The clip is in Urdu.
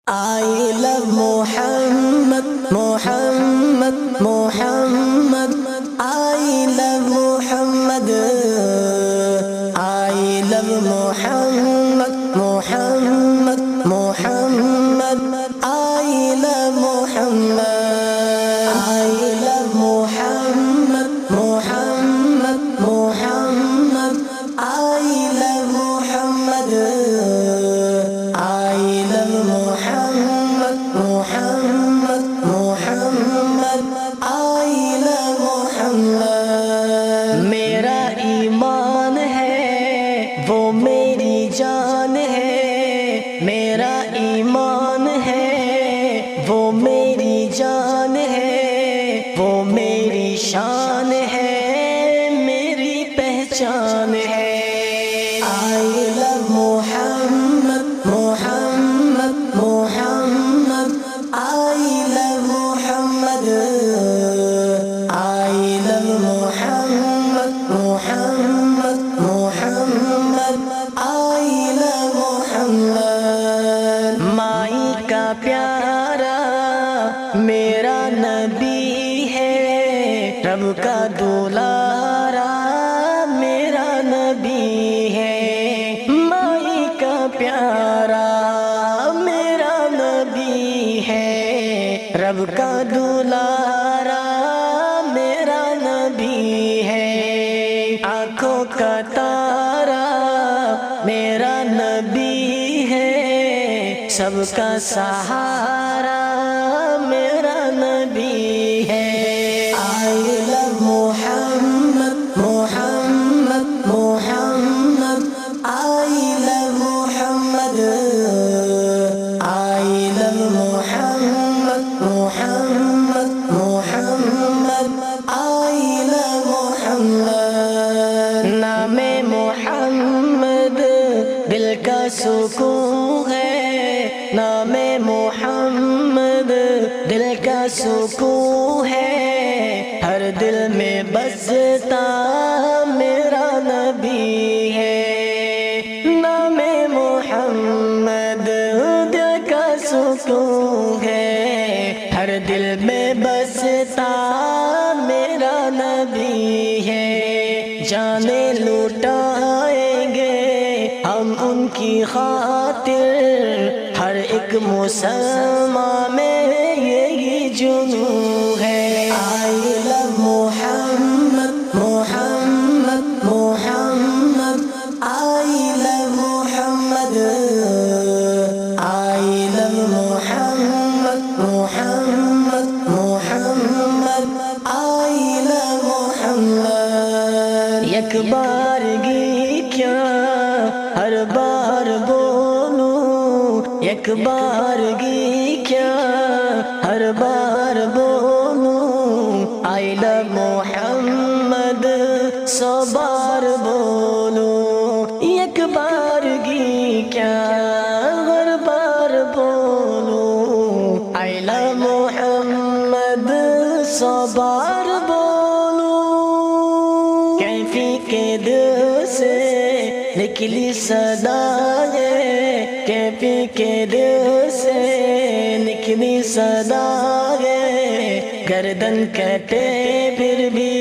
I love Muhammad, Muhammad, Muhammad. I love Muhammad. I love Muhammad, Muhammad, Muhammad. I love Muhammad. I love Muhammad, Muhammad, Muhammad. I love Muhammad. I love Muhammad, Muhammad, Muhammad. I love Muhammad. میرا ایمان ہے وہ میری جان ہے، میرا ایمان ہے وہ میری جان ہے، وہ میری شان ہے، میری پہچان ہے۔ I love Muhammad, Muhammad, Muhammad. I love Muhammad. I love Muhammad, Muhammad, Muhammad. I love Muhammad. مائی کا پیارا میرا نبی ہے، رب کا دولارا میرا نبی ہے، مائی کا پیارا میرا نبی ہے، رب کا دولارا میرا نبی ہے، آنکھوں کا تارا میرا نبی ہے، سب کا سہارا میرا نبی ہے۔ I love Muhammad, Muhammad, Muhammad. I love Muhammad. I love Muhammad, Muhammad, Muhammad. I love Muhammad. نام محمد دل کا سکون ہے، نام محمد دل کا سکون ہے، ہر دل میں بستا میرا نبی ہے، نام محمد دل کا سکون ہے، ہر دل میں بستا میرا نبی ہے، جانے لوٹائیں گے ہم ان کی خاطر، ہر ایک مسلمان میں یہی جنون ہے۔ I love Muhammad, Muhammad, Muhammad. I love Muhammad. I love Muhammad, Muhammad, Muhammad. I love Muhammad. یک بارگی کیا ہر بار بولوں، یک بارگی کیا ہر بار بولوں، I love محمد سو بار بولوں، یک بارگی کیا ہر بار بولوں، I love محمد سو بار بولوں، کیفی کے دل سے نکلی صدا ہے، کیفی کے دل سے نکلی صدا ہے، گردن کٹے پھر بھی